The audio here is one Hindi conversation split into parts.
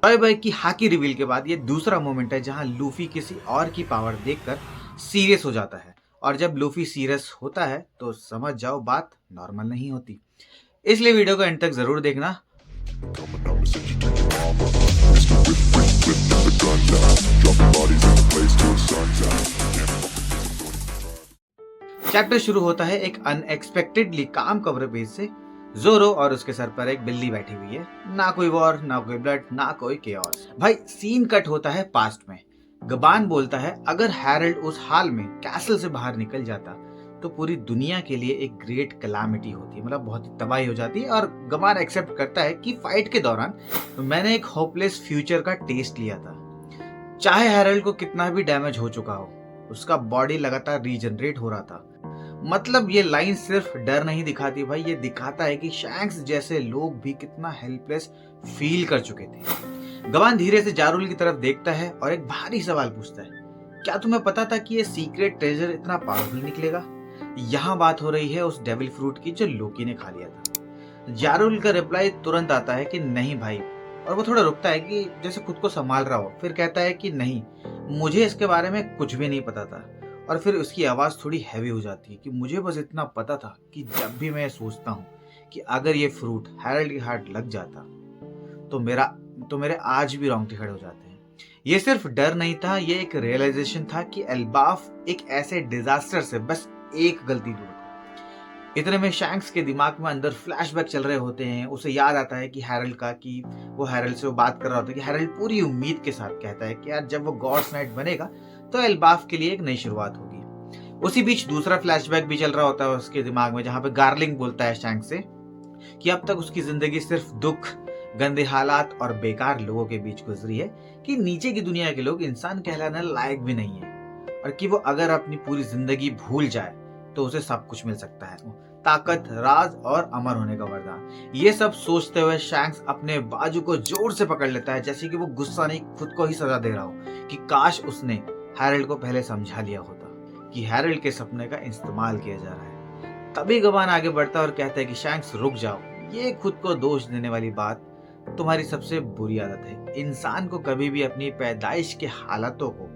टॉय बॉय की हाकी रिवील के बाद ये दूसरा मोमेंट है जहां लूफी किसी और की पावर देखकर सीरियस हो जाता है, और जब लूफी सीरियस होता है तो समझ जाओ बात नॉर्मल नहीं होती। इसलिए वीडियो को एंड तक जरूर देखना। चैप्टर शुरू होता है एक अनएक्सपेक्टेडली काम कवर पेज से। जोरो और उसके सर पर एक बिल्ली बैठी हुई है। ना कोई वॉर, ना कोई ब्लड, ना कोई केओस। भाई सीन कट होता है पास्ट में। गबान बोलता है अगर हैरल्ड उस हाल में कैसल से बाहर निकल जाता तो पूरी दुनिया के लिए एक ग्रेट कलामिटी होती, मतलब बहुत ही तबाही हो जाती। और गबान एक्सेप्ट करता है कि फाइट के दौरान मैंने एक होपलेस फ्यूचर का टेस्ट लिया था। चाहे हैरल्ड को कितना भी डैमेज हो चुका हो, उसका बॉडी लगातार रीजनरेट हो रहा था। मतलब ये लाइन सिर्फ डर नहीं दिखाती भाई, ये दिखाता है कि शैंक्स जैसे लोग भी कितना हेल्पलेस फील कर चुके थे। गवान धीरे से जारुल की तरफ देखता है और एक भारी सवाल पूछता है, क्या तुम्हें पता था कि ये सीक्रेट ट्रेजर इतना पावरफुल निकलेगा? यहाँ बात हो रही है उस डेविल फ्रूट की जो लोकी ने खा लिया था। जारुल का रिप्लाई तुरंत आता है कि नहीं भाई, और वो थोड़ा रुकता है कि जैसे खुद को संभाल रहा हो, फिर कहता है कि नहीं, मुझे इसके बारे में कुछ भी नहीं पता था। और फिर उसकी आवाज़ थोड़ी हैवी हो जाती है कि मुझे बस इतना पता था कि जब भी मैं सोचता हूँ कि अगर ये फ्रूट हैरल्ड के हाथ लग जाता तो मेरे आज भी रोंगटे खड़े हो जाते हैं। ये सिर्फ डर नहीं था, ये एक रियलाइजेशन था कि एल्बाफ एक ऐसे डिजास्टर से बस एक गलती दूर था। इतने में शैंक्स के दिमाग में अंदर फ्लैशबैक चल रहे होते हैं। उसे याद आता है कि हैरल्ड का, कि वो हैरल्ड से वो बात कर रहा होता है कि हैरल्ड पूरी उम्मीद के साथ कहता है कि यार जब वो गॉड्स नाइट बनेगा तो एल्बाफ के लिए एक नई शुरुआत होगी। उसी बीच दूसरा फ्लैशबैक भी चल रहा होता है उसके दिमाग में, जहां पे गार्लिंग बोलता है शैंक से कि अब तक उसकी जिंदगी सिर्फ दुख, गंदे हालात और बेकार लोगों के बीच गुजरी है, कि नीचे की दुनिया के लोग इंसान कहलाने लायक भी नहीं है, और कि वो अगर अपनी पूरी जिंदगी भूल जाए तो उसे सब कुछ मिल सकता है, ताकत, राज और अमर होने का वरदान। ये सब सोचते हुए शैंक्स अपने बाजू को जोर से पकड़ लेता है, जैसे कि वो गुस्सा नहीं, खुद को ही सजा दे रहा हो कि काश उसने हैरल्ड को पहले समझा लिया होता कि हैरल्ड के सपने का इस्तेमाल किया जा रहा है। तभी गवान आगे बढ़ता और कहता है कि शैंक्स रुक जाओ, ये खुद को दोष देने वाली बात तुम्हारी सबसे बुरी आदत है। इंसान को कभी भी अपनी पैदाइश के हालातों को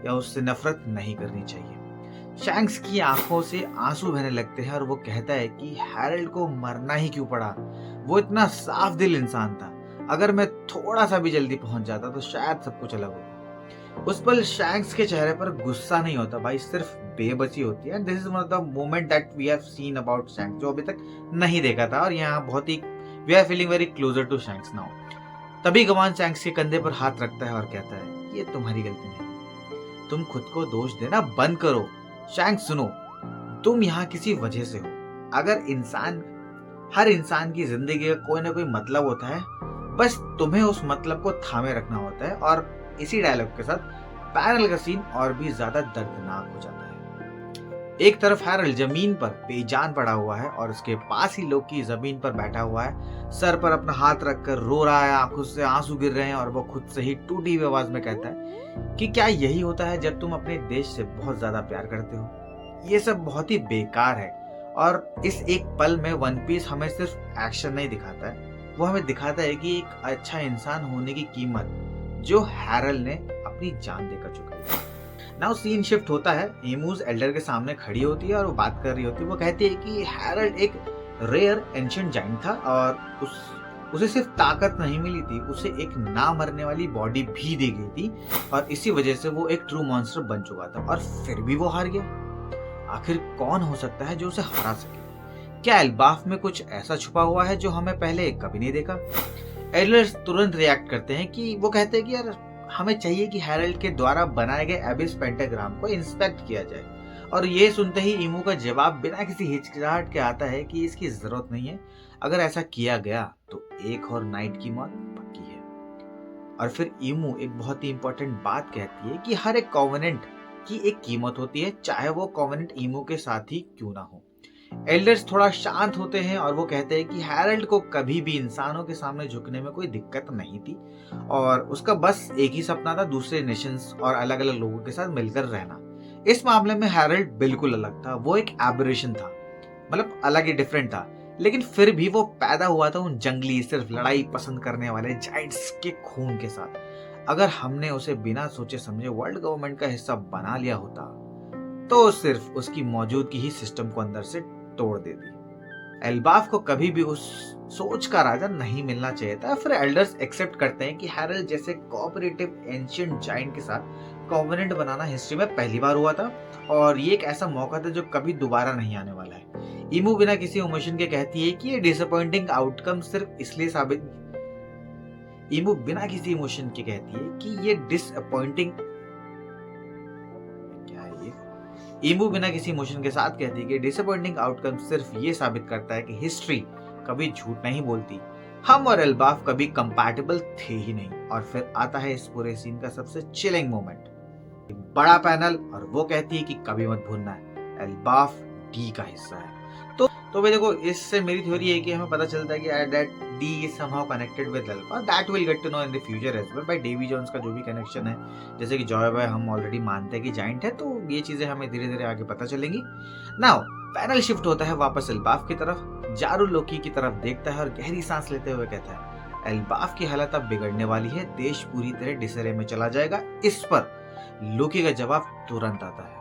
या उससे नफरत नहीं करनी चाहिए। शैंक्स की आंखों से आंसू बहने लगते हैं और वो कहता है कि हैरल्ड को मरना ही क्यों पड़ा, वो इतना साफ दिल इंसान था, अगर मैं थोड़ा सा भी जल्दी पहुंच जाता तो शायद सब कुछ अलग होता। उस पल शैंक्स के चेहरे पर गुस्सा नहीं होता भाई, सिर्फ बेबसी होती है। This is one of the moment that we have seen about Shanks, जो अभी तक नहीं देखा था, और यहाँ बहुत ही we are feeling very closer to Shanks now. तभी गवान शैंक्स के कंधे पर हाथ रखता है और कहता है, ये तुम्हारी गलती नहीं, तुम खुद को दोष देना बंद करो। शैंक्स सुनो, तुम यहाँ किसी वजह से हो। अगर हर इंसान की जिंदगी का कोई ना कोई मतलब होता है, बस तुम्हें उस मतलब को थामे रखना होता है। और इसी डायलॉग के साथ पैनल का सीन और भी ज्यादा दर्दनाक हो जाता है। एक तरफ हैरल्ड जमीन पर बेजान पड़ा हुआ है और उसके पास ही लोकी जमीन पर बैठा हुआ है, सर पर अपना हाथ रखकर रो रहा है, आंखों से आंसू गिर रहे हैं, और वो खुद से ही टूटी हुई आवाज में कहता है कि क्या यही होता है जब तुम अपने देश से बहुत ज्यादा प्यार करते हो? ये सब बहुत ही बेकार है। और इस एक पल में वन पीस हमें सिर्फ एक्शन नहीं दिखाता है, वो हमें दिखाता है कि एक अच्छा इंसान होने की कीमत जो हैरल्ड ने अपनी जान देकर चुका है। नाउ सीन शिफ्ट होता है, ईमूज एल्डर के सामने खड़ी होती है और वो बात कर रही होती है। वो कहती है कि हैरल्ड एक रेयर एंशिएंट जाइंट था और उसे सिर्फ ताकत नहीं मिली थी, उसे एक ना मरने वाली बॉडी भी दी गई थी, और इसी वजह से वो एक ट्रू मॉन्स्टर बन चुका था, और फिर भी वो हार गया। आखिर कौन हो सकता है जो उसे हरा सके? क्या एल्बाफ में कुछ ऐसा छुपा हुआ है जो हमें पहले कभी नहीं देखा? एडलर्स तुरंत रिएक्ट करते हैं कि वो कहते हैं कि यार हमें चाहिए कि हैरल्ड के द्वारा बनाए गए एबिस पेंटाग्राम को इंस्पेक्ट किया जाए। और ये सुनते ही ईमू का जवाब बिना किसी हिचकिचाहट के आता है कि इसकी जरूरत नहीं है, अगर ऐसा किया गया तो एक और नाइट की मौत पक्की है। और फिर ईमू एक बहुत ही इंपॉर्टेंट बात कहती है कि हर एक कॉवेनेंट की एक कीमत होती है, चाहे वो कॉवेनेंट ईमू के साथ ही क्यों ना हो। एल्डर्स थोड़ा शांत होते हैं और वो कहते हैं कि हैरल्ड को कभी भी इंसानों के सामने झुकने में कोई दिक्कत नहीं थी, और उसका बस एक ही सपना था, दूसरे नेशंस और अलग अलग लोगों के साथ मिलकर रहना। इस मामले में हैरल्ड बिल्कुल अलग था, वो एक एबरेशन था, मतलब अलग ही डिफरेंट था। लेकिन फिर भी वो पैदा हुआ था उन जंगली सिर्फ लड़ाई पसंद करने वाले जाइंट्स के खून के साथ। अगर हमने उसे बिना सोचे समझे वर्ल्ड गवर्नमेंट का हिस्सा बना लिया होता तो सिर्फ उसकी मौजूदगी ही सिस्टम को अंदर से तोड़ देती। एल्बाफ को कभी भी उस सोच का राजा नहीं मिलना चाहिए था। फिर एल्डर्स एक्सेप्ट करते हैं कि हैरल्ड जैसे कोऑपरेटिव एंशिएंट जायंट के साथ कॉवेनेंट बनाना हिस्ट्री में पहली बार हुआ था और ये एक ऐसा मौका था जो कभी दोबारा नहीं आने वाला है। ईमू बिना किसी इमोशन के कहती है कि ये डिसअपॉइंटिंग आउटकम सिर्फ इसलिए साबित ईमू बिना किसी इमोशन के कहती है कि ये डिसअपॉइंटिंग ईमू बिना किसी इमोशन के साथ कहती है कि डिसअपॉइंटिंग आउटकम सिर्फ ये साबित करता है कि हिस्ट्री कभी झूठ नहीं बोलती। हम और एल्बाफ कभी कंपैटिबल थे ही नहीं। और फिर आता है इस पूरे सीन का सबसे चिलिंग मोमेंट, बड़ा पैनल, और वो कहती है कि कभी मत भूलना है एल्बाफ डी का हिस्सा है। तो भाई देखो, इससे मेरी थ्योरी है कि हमें पता चलता है कि that D is somehow connected with alpha. That will get to know in the future as well. भाई डेवी जोन्स का जो भी कनेक्शन है, जैसे कि जॉय बॉय हम ऑलरेडी मानते हैं कि जाइंट है, तो ये चीजें हमें धीरे धीरे आगे पता चलेंगी। नाउ पैनल शिफ्ट होता है वापस एल्बाफ की तरफ। जारू लोकी की तरफ देखता है और गहरी सांस लेते हुए कहता है एल्बाफ की हालत अब बिगड़ने वाली है, देश पूरी तरह डिसरे में चला जाएगा। इस पर लोकी का जवाब तुरंत आता है।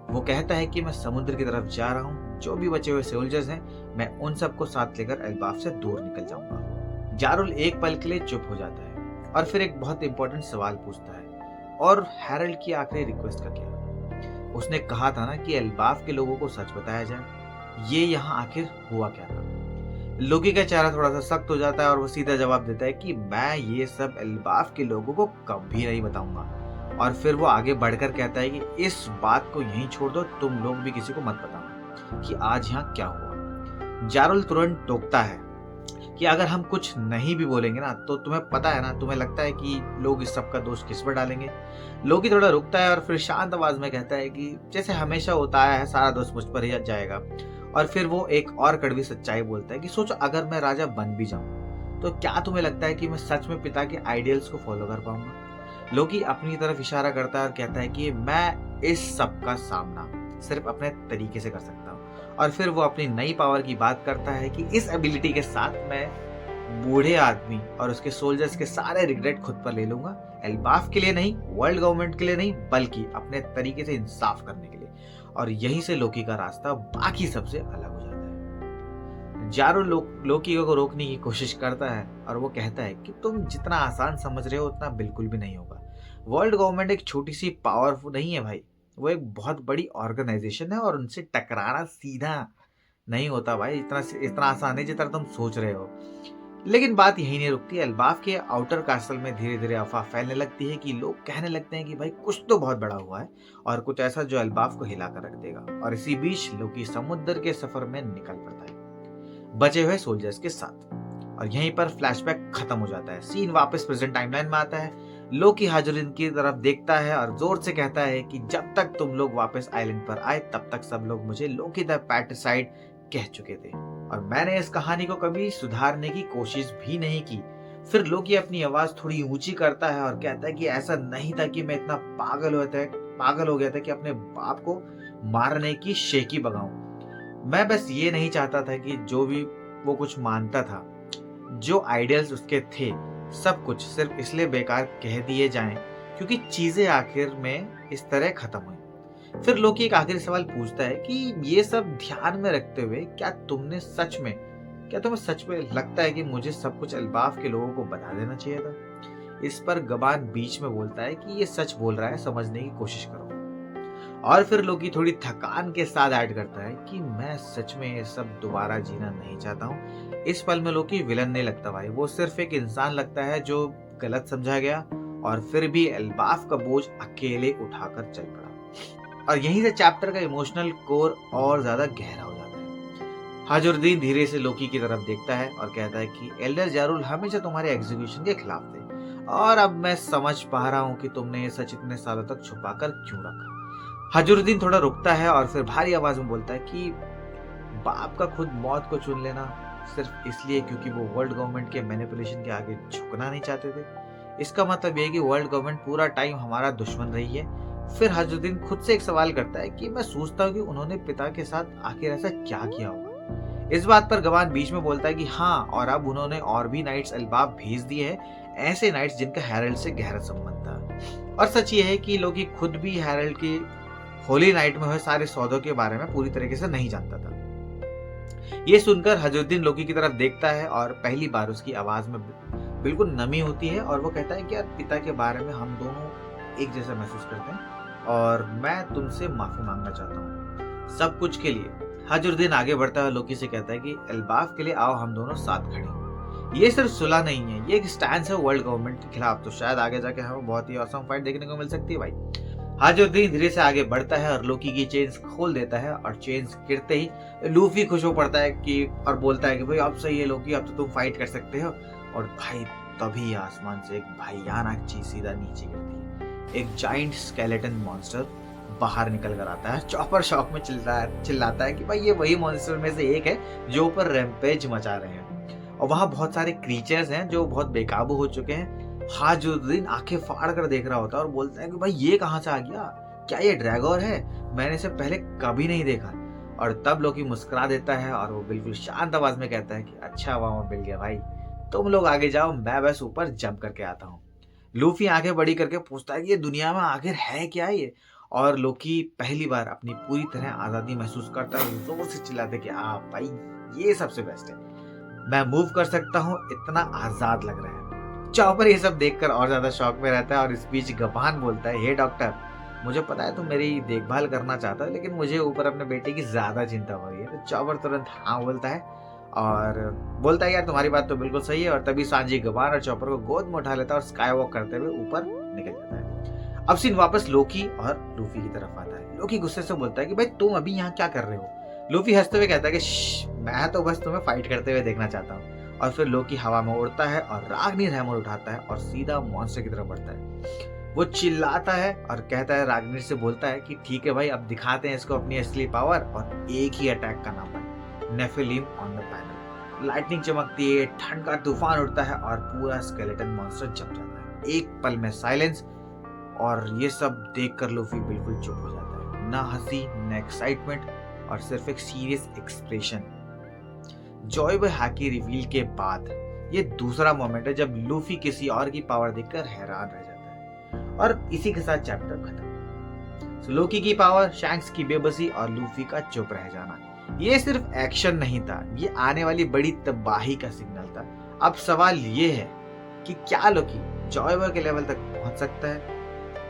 वो कहता है कि मैं समुद्र की तरफ जा रहा हूँ, जो भी बचे हुए सोल्जर्स हैं मैं उन सबको साथ लेकर एल्बाफ से दूर निकल जाऊंगा। जारुल एक पल के लिए चुप हो जाता है और फिर एक बहुत इंपॉर्टेंट सवाल पूछता है, और हैरल्ड की आखिरी रिक्वेस्ट का क्या? उसने कहा था ना कि एल्बाफ के लोगों को सच बताया जाए, ये यहाँ आखिर हुआ क्या था? लोकी का चेहरा थोड़ा सा सख्त हो जाता है और वो सीधा जवाब देता है कि मैं ये सब एल्बाफ के लोगों को कभी नहीं बताऊंगा। और फिर वो आगे बढ़कर कहता है कि इस बात को यहीं छोड़ दो, तुम लोग भी किसी को मत बताना कि आज यहाँ क्या हुआ। जारुल तुरंत टोकता है कि अगर हम कुछ नहीं भी बोलेंगे ना, तो तुम्हें पता है ना, तुम्हें लगता है कि लोग इस सब का दोष किस पर डालेंगे। लोकी थोड़ा रुकता है और फिर शांत आवाज में कहता है कि जैसे हमेशा होता आया है, सारा दोष मुझ पर ही जाएगा। और फिर वो एक और कड़वी सच्चाई बोलता है कि सोचो, अगर मैं राजा बन भी जाऊं तो क्या तुम्हें लगता है कि मैं सच में पिता के आइडियल्स को फॉलो कर पाऊंगा? लोकी अपनी तरफ इशारा करता है और कहता है कि मैं इस सब का सामना सिर्फ अपने तरीके से कर सकता हूँ। और फिर वो अपनी नई पावर की बात करता है कि इस एबिलिटी के साथ मैं बूढ़े आदमी और उसके सोल्जर्स के सारे रिग्रेट खुद पर ले लूंगा, एल्बाफ के लिए नहीं, वर्ल्ड गवर्नमेंट के लिए नहीं, बल्कि अपने तरीके से इंसाफ करने के लिए। और यहीं से लोकी का रास्ता बाकी सबसे अलग हो जाता है। जारो लोकी को रोकने की कोशिश करता है और वो कहता है कि तुम जितना आसान समझ रहे हो उतना बिल्कुल भी नहीं होगा। वर्ल्ड गवर्नमेंट एक छोटी सी पावरफुल नहीं है भाई, वो एक बहुत बड़ी ऑर्गेनाइजेशन है और उनसे टकराना सीधा नहीं होता भाई, इतना आसान है जितना तुम सोच रहे हो। लेकिन बात यही नहीं रुकती। एल्बाफ के आउटर कासल में धीरे धीरे अफवाह फैलने लगती है कि लोग कहने लगते हैं कि भाई कुछ तो बहुत बड़ा हुआ है और कुछ ऐसा जो एल्बाफ को हिला कर रख देगा। और इसी बीच लोकी समुद्र के सफर में निकल पड़ता है बचे हुए सोल्जर्स के साथ। और यहीं पर फ्लैशबैक खत्म हो जाता है। सीन वापस प्रेजेंट टाइमलाइन में आता है। लोकी हाजुरिन की तरफ देखता है और जोर से कहता है कि जब तक तुम लोग वापस आइलैंड पर आए तब तक सब लोग मुझे लोकी द पैट्रिसाइड कह चुके थे और मैंने इस कहानी को कभी सुधारने की कोशिश भी नहीं की। फिर लोकी अपनी आवाज थोड़ी ऊंची करता है और कहता है कि ऐसा नहीं था कि मैं इतना पागल हो गया था कि अपने बाप को मारने की शेकी बगाऊं। मैं बस ये नहीं चाहता था कि जो भी वो कुछ मानता था, जो आइडियल्स उसके थे, सब कुछ सिर्फ इसलिए बेकार कह दिए जाएं क्योंकि चीजें आखिर में इस तरह खत्म हुई। फिर लोकी एक आखिरी सवाल पूछता है कि ये सब ध्यान में रखते हुए क्या तुम्हें सच में लगता है कि मुझे सब कुछ एल्बाफ के लोगों को बता देना चाहिए था? इस पर गबान बीच में बोलता है कि ये सच बोल रहा है, समझने की कोशिश करो। और फिर लोकी थोड़ी थकान के साथ ऐड करता है कि मैं सच में ये सब दोबारा जीना नहीं चाहता हूँ। इस पल में लोकी विलन नहीं लगता भाई, वो सिर्फ एक इंसान लगता है जो गलत समझा गया और फिर भी एल्बाफ का बोझ अकेले उठाकर चल पड़ा। और यहीं से चैप्टर का इमोशनल कोर और ज्यादा गहरा हो जाता है। हाजुरुद्दीन धीरे से लोकी की तरफ देखता है और कहता है कि एल्डर जारुल हमेशा तुम्हारे एग्जीक्यूशन के खिलाफ थे और अब मैं समझ पा रहा हूँ कि तुमने ये सच इतने सालों तक छुपाकर क्यों रखा। हाजुरुद्दीन थोड़ा रुकता है और फिर भारी आवाज में बोलता है कि बाप का खुद मौत को चुन लेना सिर्फ इसलिए क्योंकि वो वर्ल्ड गवर्नमेंट के मैनिपुलेशन के आगे झुकना नहीं चाहते थे, इसका मतलब ये कि वर्ल्ड गवर्नमेंट पूरा टाइम हमारा दुश्मन रही है। फिर हाजुरुद्दीन खुद से एक सवाल करता है कि मैं सोचता हूँ कि उन्होंने पिता के साथ आखिर ऐसा क्या किया होगा। इस बात पर गबान बीच में बोलता है कि हाँ, और अब उन्होंने और भी नाइट्स एल्बाफ भेज दिए हैं, ऐसे नाइट्स जिनका हैरल्ड से गहरा संबंध था। और सच ये है कि लोकी खुद भी हैरल्ड की होली नाइट में हुए सारे सौदों के बारे में पूरी तरीके से नहीं जानता था। ये सुनकर हजरुद्दीन लोकी की तरफ देखता है और पहली बार उसकी आवाज में बिल्कुल नमी होती है और वो कहता है कि यार, पिता के बारे में हम दोनों एक जैसा महसूस करते हैं और मैं तुमसे माफी मांगना चाहता हूँ सब कुछ के लिए। हजरुद्दीन आगे बढ़ता है, लोकी से कहता है कि एल्बाफ के लिए आओ हम दोनों साथ खड़े हों। ये सिर्फ सुलह नहीं है, ये एक स्टैंड है वर्ल्ड गवर्नमेंट के खिलाफ। तो शायद आगे जाके हमें बहुत ही औसम फाइट देखने को मिल सकती है भाई। हजरुद्दीन धीरे से आगे बढ़ता है और लोकी की चेन्स खोल देता है और चेन्स गिरते ही लूफी खुश हो पड़ता है कि और बोलता है कि भाई अब सही है लोकी, अब तो तुम फाइट कर सकते हो। और भाई तभी आसमान से एक भयानक चीज सीधा नीचे गिरती है। एक जाइंट स्केलेटन मॉन्स्टर बाहर निकल कर आता है। चॉपर शॉक में चिल्लाता है कि भाई ये वही मॉन्स्टर में से एक है जो ऊपर रैम्पेज मचा रहे हैं और वहां बहुत सारे क्रीचर्स हैं जो बहुत बेकाबू हो चुके हैं। हजरुद्दीन आंखें फाड़ कर देख रहा होता है और बोलता है कि भाई ये कहां से आ गया, क्या ये ड्रैगोर है? मैंने इसे पहले कभी नहीं देखा। और तब लोकी मुस्कुरा देता है और वो बिल्कुल शांत आवाज में कहता है कि अच्छा वहां मिल गया भाई, तुम लोग आगे जाओ, मैं बस ऊपर जंप करके आता हूँ। लूफी आंखें बड़ी करके पूछता है कि ये दुनिया में आखिर है क्या ये? और लोकी पहली बार अपनी पूरी तरह आजादी महसूस करता है, जोर से चिल्लाते कि भाई ये सबसे बेस्ट है, मैं मूव कर सकता हूँ, इतना आजाद लग रहा है। चॉपर ये सब देखकर और ज्यादा शौक में रहता है और इस बीच गबान बोलता है, हे डॉक्टर, मुझे पता है तुम मेरी देखभाल करना चाहता है, लेकिन मुझे ऊपर अपने बेटे की ज्यादा चिंता हो रही है। तो चॉपर तुरंत हाँ बोलता है और बोलता है यार तुम्हारी बात तो बिल्कुल सही है। और तभी सांजी गबान और चॉपर को गोद में उठा लेता है और स्काई वॉक करते हुए ऊपर निकल जाता है। अब सीन वापस लोकी और लूफी की तरफ आता है। लोकी गुस्से से बोलता है कि भाई तुम अभी यहाँ क्या कर रहे हो? लूफी हंसते हुए कहता है कि मैं तो बस तुम्हें फाइट करते हुए देखना चाहता हूँ। और फिर लोकी हवा में उड़ता है और रागनीर हैमर उठाता है और सीधा मॉन्स्टर की तरफ बढ़ता है। वो चिल्लाता है और कहता है, रागनीर से बोलता है कि ठीक है भाई, अब दिखाते हैं इसको अपनी असली पावर। और एक ही अटैक का नाम है Nephilim on the panel. Lightning चमकती है, ठंड का तूफान उड़ता है और पूरा स्केलेटन मॉन्स्टर जम जाता है। एक पल में साइलेंस और ये सब देखकर लूफी बिल्कुल चुप हो जाता है। ना हंसी, ना एक्साइटमेंट और सिर्फ एक सीरियस एक्सप्रेशन। जॉय बॉय हैकी रिवील के बाद ये दूसरा मोमेंट है जब लूफी किसी और की पावर देखकर हैरान रह जाता है। और इसी के साथ चैप्टर खत्म। लोकी की पावर, शैंक्स की बेबसी और लूफी का चुप रह जाना, ये सिर्फ एक्शन नहीं था, ये आने वाली बड़ी तबाही का सिग्नल था। अब सवाल ये है कि क्या लोकी जॉय बॉय के लेवल तक पहुंच सकता है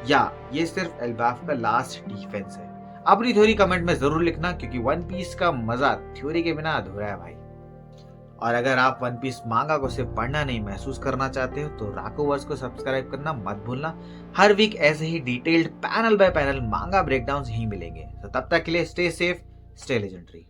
या ये सिर्फ एल्बाफ का लास्ट डिफेंस है? अपनी थ्योरी कमेंट में जरूर लिखना, क्योंकि वन पीस का मजा थ्योरी के बिना अधूरा है भाई। और अगर आप वन पीस मांगा को सिर्फ पढ़ना नहीं महसूस करना चाहते हो तो राकोवर्स को सब्सक्राइब करना मत भूलना। हर वीक ऐसे ही डिटेल्ड पैनल बाय पैनल मांगा ब्रेकडाउन्स ही मिलेंगे। तो तब तक के लिए स्टे सेफ, स्टे लेजेंडरी।